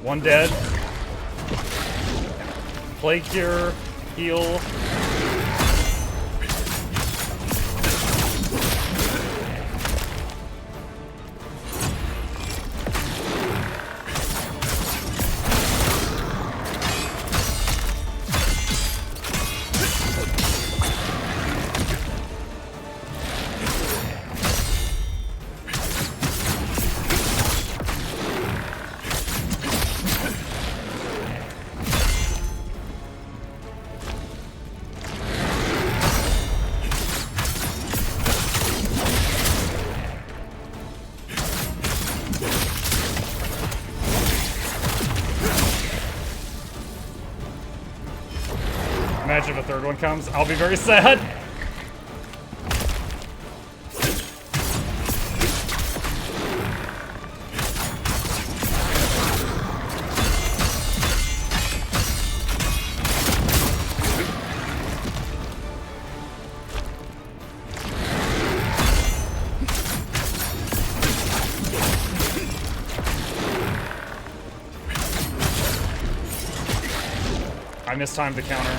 One dead. Plague Cure. Heal. Imagine if a third one comes. I'll be very sad. I mistimed the counter.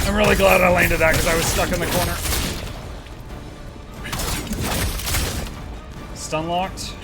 I'm really glad I landed that because I was stuck in the corner. Stun locked.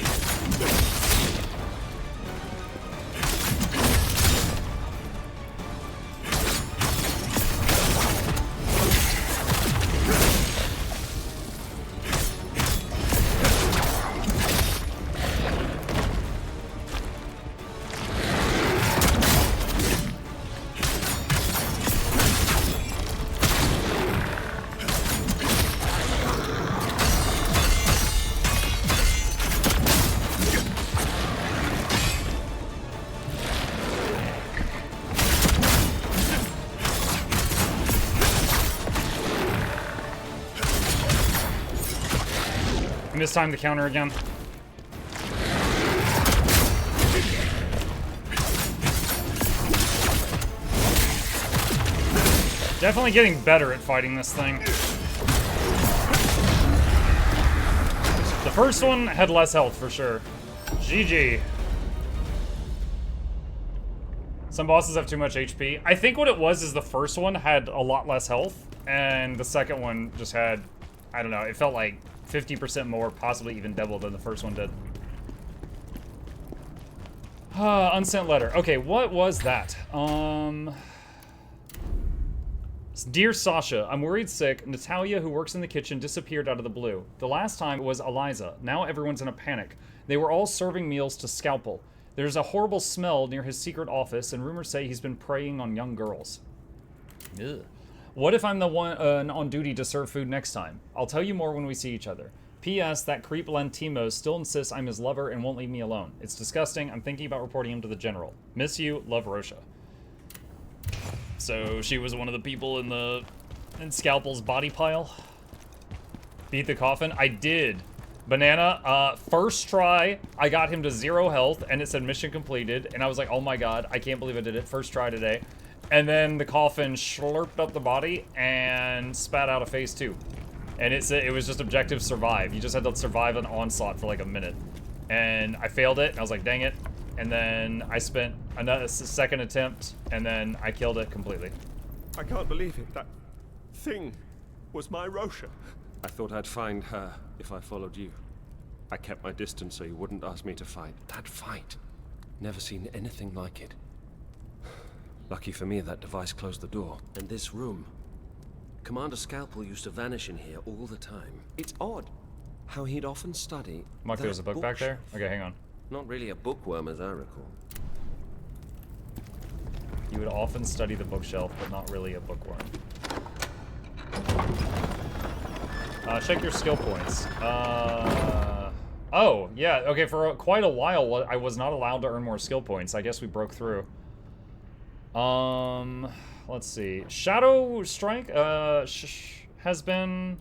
Mistimed the counter again. Definitely getting better at fighting this thing. The first one had less health for sure. GG. Some bosses have too much HP. I think what it was is the first one had a lot less health, and the second one just had, I don't know, it felt like 50% more, possibly even double than the first one did. Unsent letter. Okay, what was that? Dear Sasha, I'm worried sick. Natalia, who works in the kitchen, disappeared out of the blue. The last time it was Eliza. Now everyone's in a panic. They were all serving meals to Scalpel. There's a horrible smell near his secret office, and rumors say he's been preying on young girls. Ugh. What if I'm the one on duty to serve food next time? I'll tell you more when we see each other. P.S. That creep Lentimos still insists I'm his lover and won't leave me alone. It's disgusting. I'm thinking about reporting him to the general. Miss you. Love, Rosha. So she was one of the people in Scalpel's body pile. Beat the coffin. I did. Banana. First try, I got him to 0 health, and it said mission completed. And I was like, oh my god, I can't believe I did it. First try today. And then the coffin slurped up the body and spat out a phase 2. And it was just objective survive. You just had to survive an onslaught for like a minute. And I failed it, and I was like, dang it. And then I spent another second attempt, and then I killed it completely. I can't believe it. That thing was my Rosha. I thought I'd find her if I followed you. I kept my distance so you wouldn't ask me to fight. That fight. Never seen anything like it. Lucky for me, that device closed the door. And this room. Commander Scalpel used to vanish in here all the time. It's odd how he'd often study. Mark, there's a book back there? Okay, hang on. Not really a bookworm as I recall. You would often study the bookshelf, but not really a bookworm. Check your skill points. Oh, yeah, okay, for quite a while, I was not allowed to earn more skill points. I guess we broke through. Let's see. Shadow Strike, has been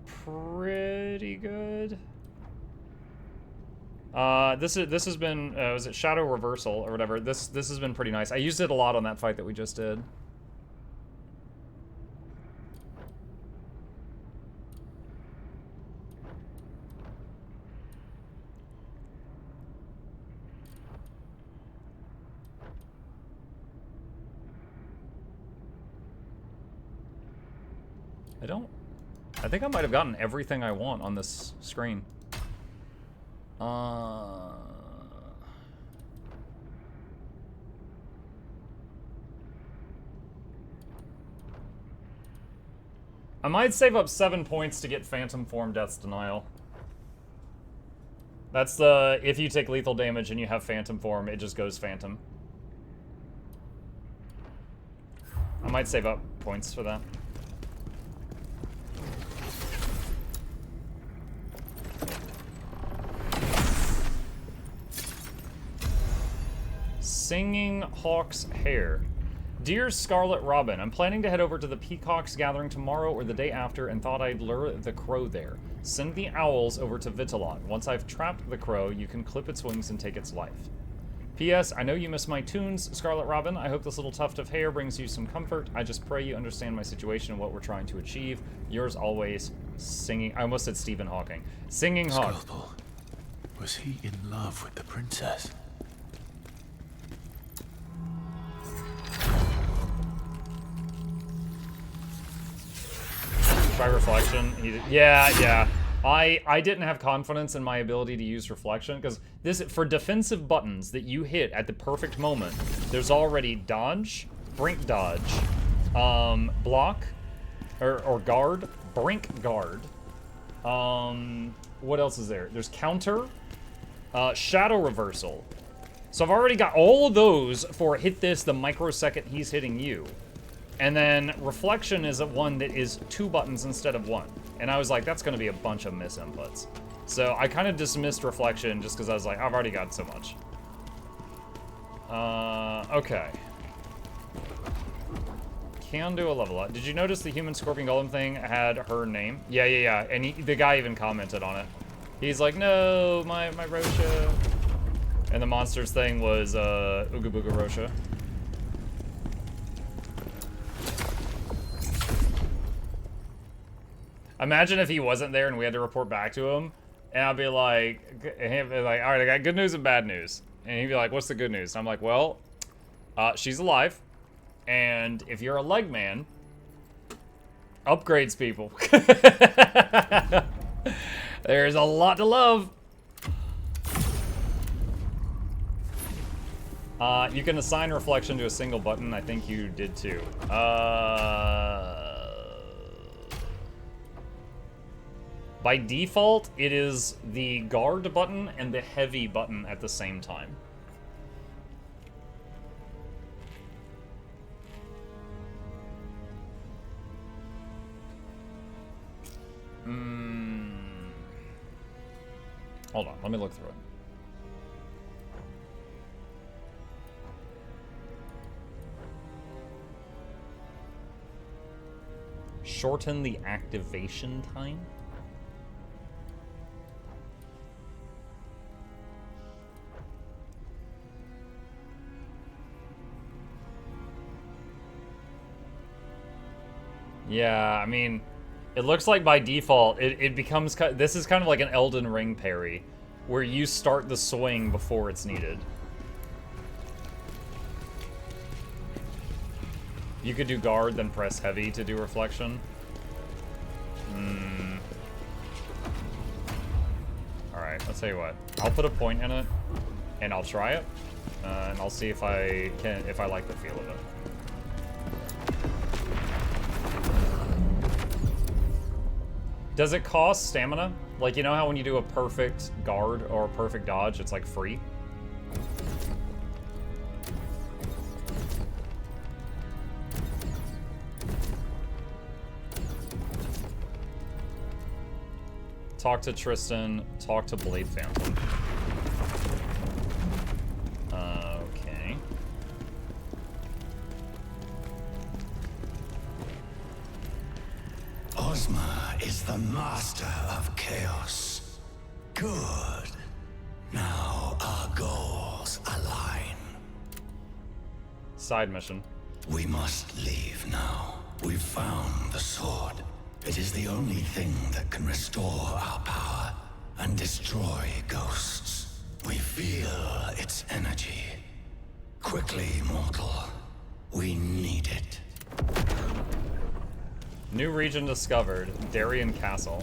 pretty good. This has been, was it Shadow Reversal or whatever? This has been pretty nice. I used it a lot on that fight that we just did. I think I might have gotten everything I want on this screen. I might save up 7 points to get Phantom Form Death's Denial. That's the, if you take lethal damage and you have Phantom Form, it just goes Phantom. I might save up points for that. Singing Hawk's Hair. Dear Scarlet Robin, I'm planning to head over to the Peacocks Gathering tomorrow or the day after and thought I'd lure the crow there. Send the owls over to Vitalon. Once I've trapped the crow, you can clip its wings and take its life. P.S. I know you miss my tunes, Scarlet Robin. I hope this little tuft of hair brings you some comfort. I just pray you understand my situation and what we're trying to achieve. Yours always, Singing... I almost said Stephen Hawking. Singing Hawk. Scalpel. Was he in love with the princess? Try reflection. Yeah. I didn't have confidence in my ability to use reflection because this, for defensive buttons that you hit at the perfect moment, there's already dodge, brink dodge, block, or guard, brink guard. What else is there? There's counter, shadow reversal. So I've already got all of those for hit this the microsecond he's hitting you. And then reflection is one that is 2 buttons instead of 1. And I was like, that's going to be a bunch of miss inputs. So I kind of dismissed reflection just because I was like, I've already got so much. Okay. Can do a level up. Did you notice the human scorpion golem thing had her name? Yeah. And the guy even commented on it. He's like, no, my Rosha. And the monsters thing was Ooga Booga Rosha. Imagine if he wasn't there and we had to report back to him, and I'd be like, all right, I got good news and bad news. And he'd be like, what's the good news? And I'm like, well, she's alive, and if you're a leg man, upgrades people. There's a lot to love. You can assign reflection to a single button. I think you did too. By default, it is the guard button and the heavy button at the same time. Hold on, let me look through it. Shorten the activation time? Yeah, I mean, it looks like by default, it becomes... This is kind of like an Elden Ring parry, where you start the swing before it's needed. You could do guard, then press heavy to do reflection. Alright, I'll tell you what. I'll put a point in it, and I'll try it, and I'll see if I like the feel of it. Does it cost stamina? Like, you know how when you do a perfect guard or a perfect dodge, it's like free? Talk to Tristan, talk to Blade Phantom. Okay. Ozma is the master of chaos. Good. Now our goals align. Side mission. We must leave now. We've found the sword. It is the only thing that can restore our power and destroy ghosts. We feel its energy. Quickly, mortal. We need it. New region discovered. Darien Castle.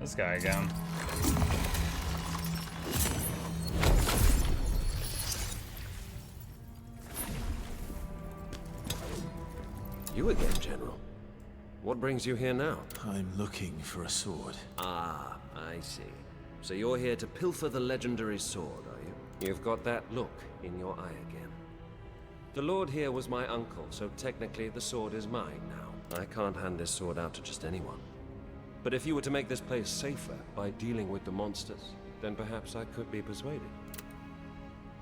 This guy again. You again, General. What brings you here now? I'm looking for a sword. Ah, I see. So you're here to pilfer the legendary sword, are you? You've got that look in your eye again. The Lord here was my uncle, so technically the sword is mine now. I can't hand this sword out to just anyone. But if you were to make this place safer by dealing with the monsters, then perhaps I could be persuaded.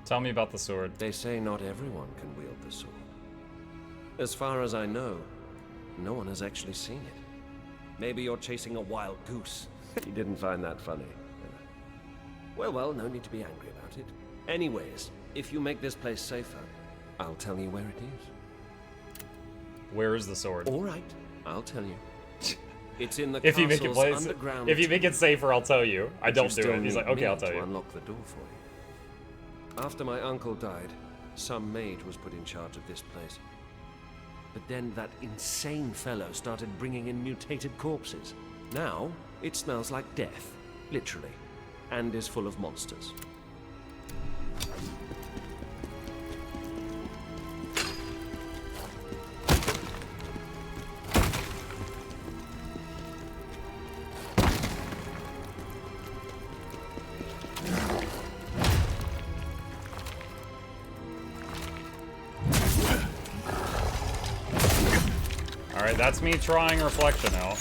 Tell me about the sword. They say not everyone can wield the sword. As far as I know, no one has actually seen it. Maybe you're chasing a wild goose. You didn't find that funny. Well, no need to be angry about it. Anyways, if you make this place safer, I'll tell you where it is. Where is the sword? All right, I'll tell you. It's in the If you make it castle's underground. if you make it safer, I'll tell you. I But you don't do still it. He's need like, okay, me I'll tell to you. unlock the door for you. After my uncle died, some mage was put in charge of this place. But then that insane fellow started bringing in mutated corpses. Now, it smells like death, literally, and is full of monsters. Alright, that's me trying reflection out.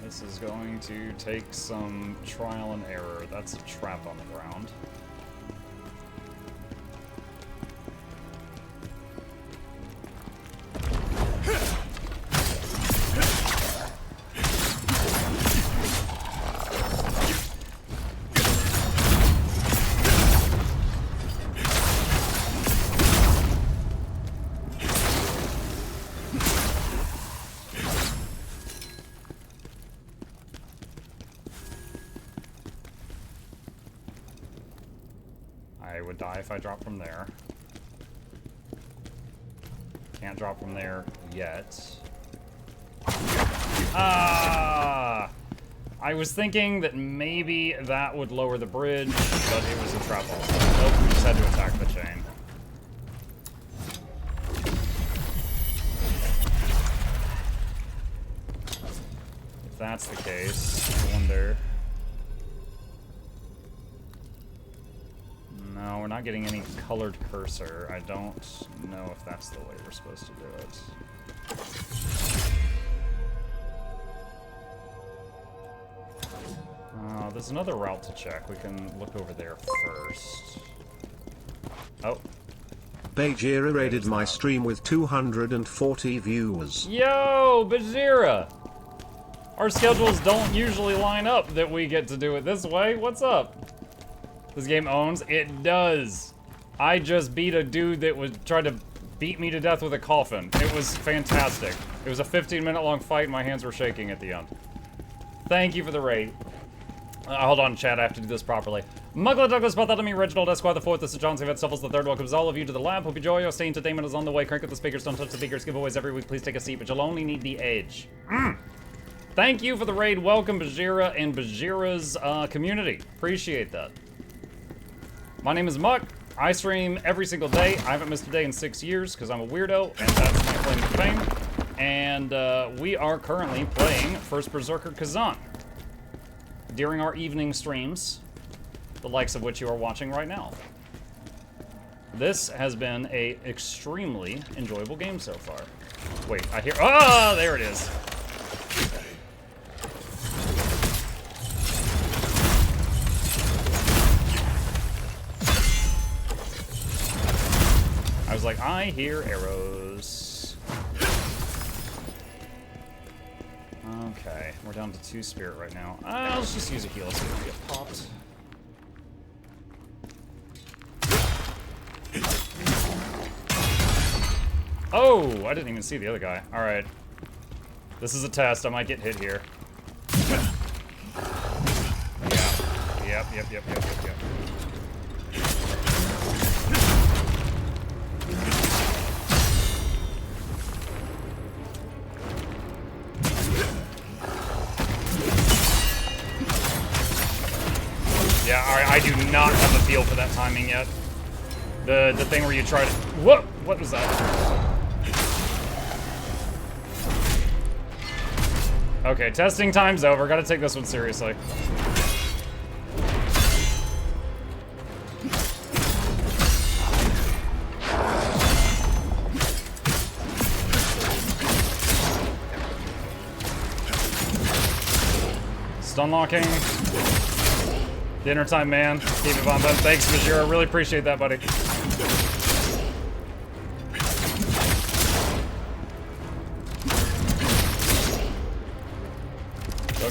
This is going to take some trial and error. That's a trap on the ground. I would die if I drop from there. Can't drop from there yet. Ah! I was thinking that maybe that would lower the bridge, but it was a trap also. Nope, we just had to attack the chain. If that's the case, I wonder... No, we're not getting any colored cursor. I don't know if that's the way we're supposed to do it. Oh, There's another route to check. We can look over there first. Oh. Bajira raided my stream with 240 viewers. Yo, Bajira! Our schedules don't usually line up that we get to do it this way. What's up? This game owns? It does. I just beat a dude that was trying to beat me to death with a coffin. It was fantastic. It was a 15-minute long fight and my hands were shaking at the end. Thank you for the raid. Hold on, chat, I have to do this properly. Mukluk, Douglas, Bartholomew, Reginald, Esquire the 4th, this is John Savet, Stuffles the 3rd. Welcomes all of you to the lab. Hope you enjoy. Your stay entertainment is on the way. Crank up the speakers, don't touch the speakers. Giveaways every week. Please take a seat, but you'll only need the edge. Thank you for the raid. Welcome, Bajira and Bajira's community. Appreciate that. My name is Muck. I stream every single day. I haven't missed a day in 6 years because I'm a weirdo, and that's my claim to fame. And we are currently playing First Berzerker Khazan during our evening streams, the likes of which you are watching right now. This has been a extremely enjoyable game so far. Wait, I hear, ah, there it is. I was like, I hear arrows. Okay, we're down to 2 spirit right now. Let's just use a heal so we don't get popped. Oh, I didn't even see the other guy. All right. This is a test. I might get hit here. Yeah. Yep. Yeah, alright, I do not have a feel for that timing yet. The thing where you try to... Whoa! What was that? Okay, testing time's over. Gotta take this one seriously. Stun locking. Dinner time, man. Keep it on, bud. Thanks, Majira. Really appreciate that, buddy. Bug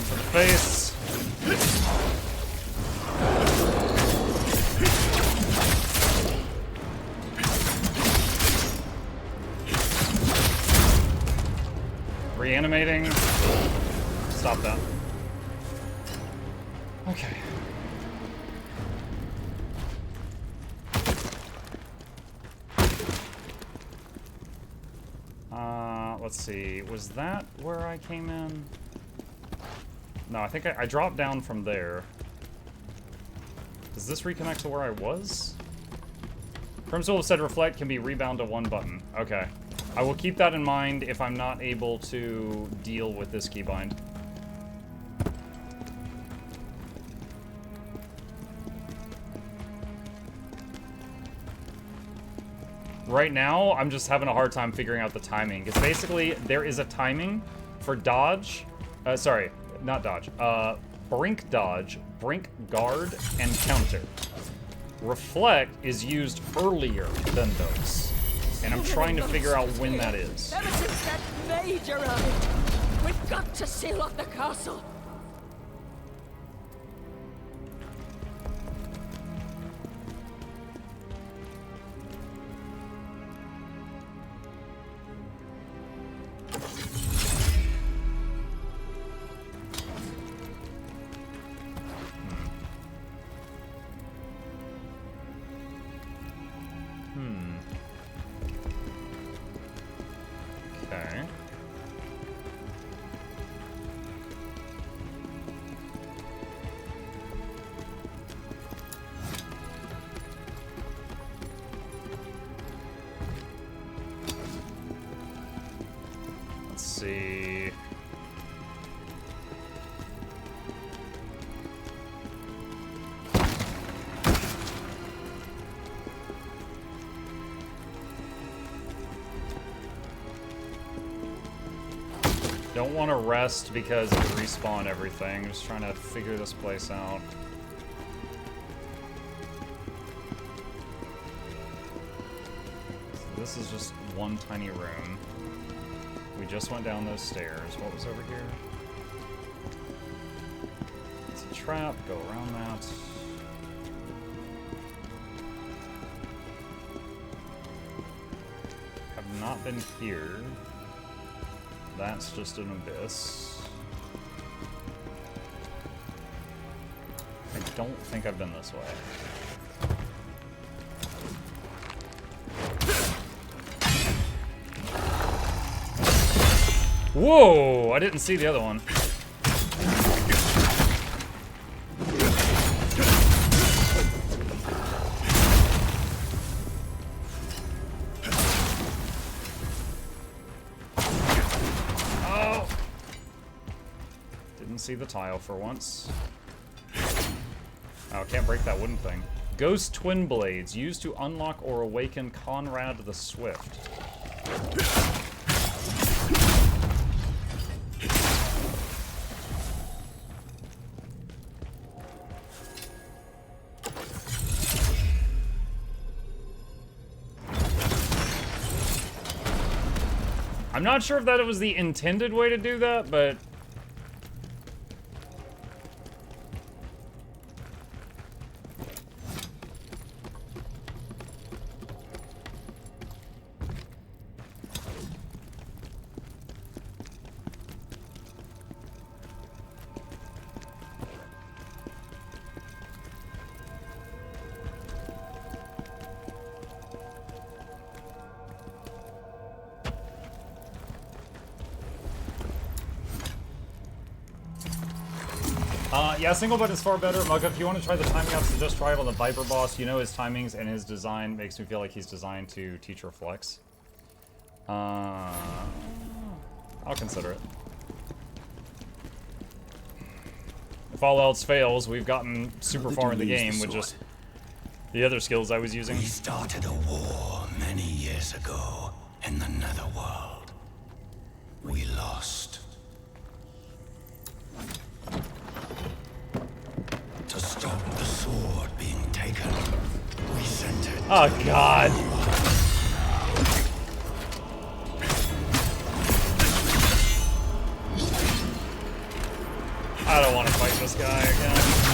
for the face. Reanimating. Stop that. Okay. Let's see, was that where I came in? No, I think I dropped down from there. Does this reconnect to where I was? Crimsoul said reflect can be rebound to 1 button. Okay. I will keep that in mind if I'm not able to deal with this keybind. Right now, I'm just having a hard time figuring out the timing. Because basically, there is a timing for dodge. Sorry, not dodge. Brink dodge, brink guard, and counter. Reflect is used earlier than those. And I'm trying to figure out when that is. Ever since that mage arrived, we've got to seal off the castle. Okay. Let's see. Don't want to rest because of the respawn everything. Just trying to figure this place out. So this is just one tiny room. We just went down those stairs. What was over here? It's a trap. Go around that. Have not been here. That's just an abyss. I don't think I've been this way. Whoa! I didn't see the other one. See the tile for once. Oh, can't break that wooden thing. Ghost Twin Blades, used to unlock or awaken Conrad the Swift. I'm not sure if that was the intended way to do that, but yeah, single button is far better. Mugga, if you want to try the timing up, so just try it on the Viper boss. You know his timings and his design makes me feel like he's designed to teacher flex. I'll consider it. If all else fails, we've gotten super far in the game with just the other skills I was using. We started a war many years ago in the Netherworld. We lost. To stop the sword being taken, we sent it. Oh, God. I don't want to fight this guy again.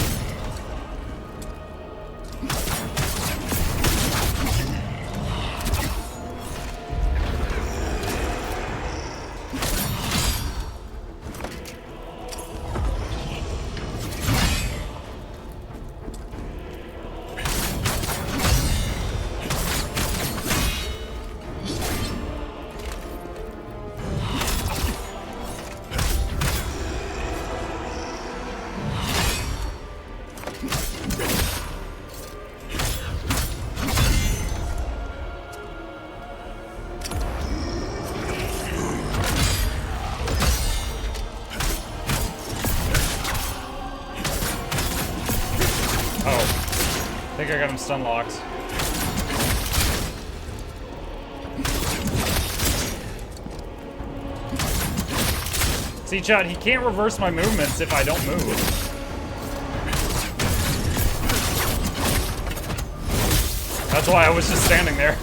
I think I got him stun locked. See, chat, he can't reverse my movements if I don't move. That's why I was just standing there.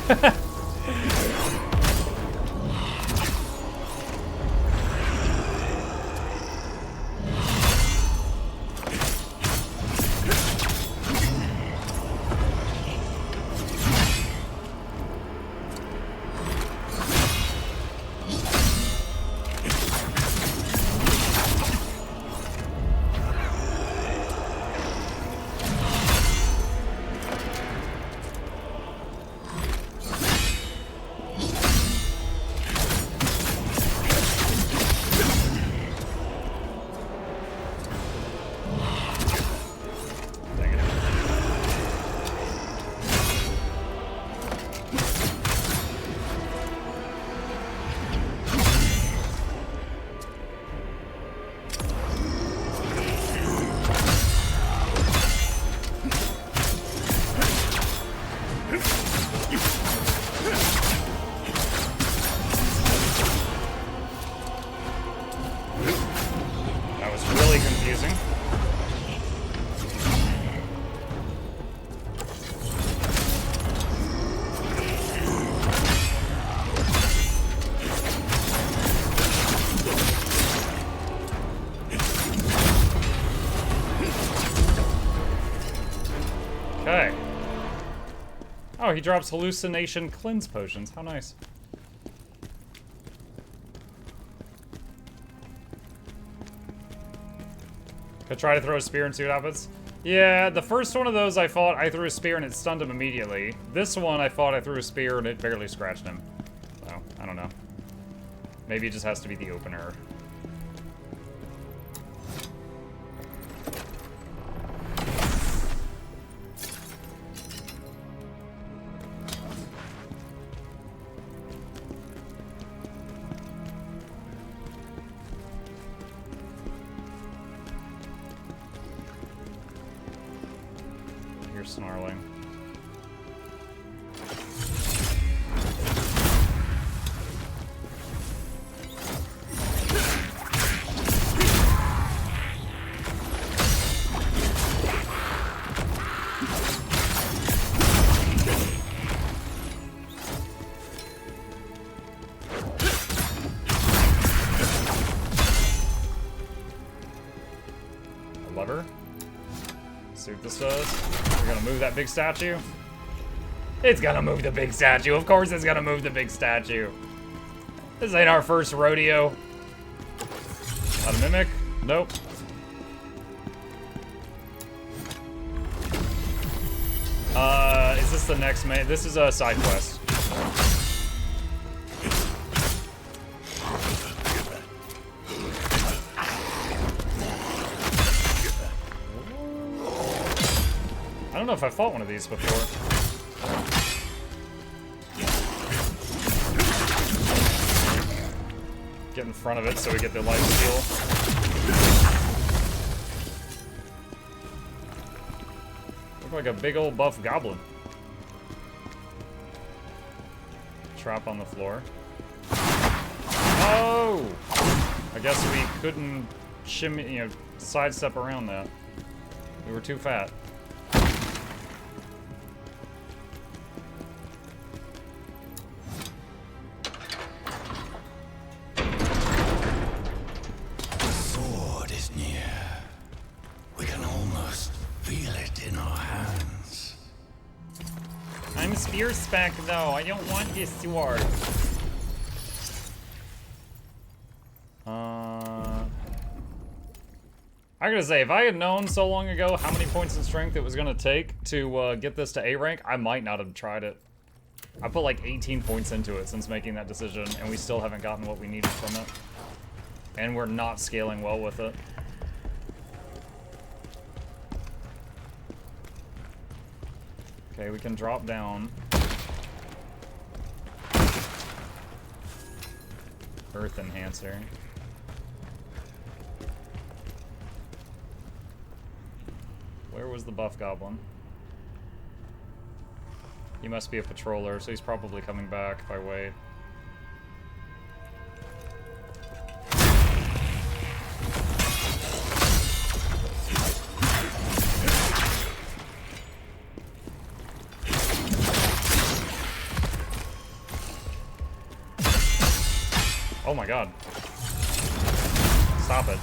Oh, he drops hallucination cleanse potions. How nice. Could try to throw a spear and see what happens. Yeah, the first one of those I fought, I threw a spear and it stunned him immediately. This one I fought, I threw a spear and it barely scratched him. So, I don't know. Maybe it just has to be the opener. You're snarling. A lever? See what this does. We're gonna move that big statue. It's gonna move the big statue. Of course it's gonna move the big statue. This ain't our first rodeo. Not a mimic? Nope. Is this the next main? This is a side quest. I don't know if I fought one of these before. Get in front of it so we get the life steal. Look like a big old buff goblin. Trap on the floor. Oh! I guess we couldn't shimmy, you know, sidestep around that. We were too fat. I'm spear spec though, I don't want this sword. I gotta say, if I had known so long ago how many points in strength it was gonna take to get this to A rank, I might not have tried it. I put like 18 points into it since making that decision, and we still haven't gotten what we needed from it. And we're not scaling well with it. Okay, we can drop down. Earth enhancer. Where was the buff goblin? He must be a patroller, so he's probably coming back if I wait. Oh my god. Stop it.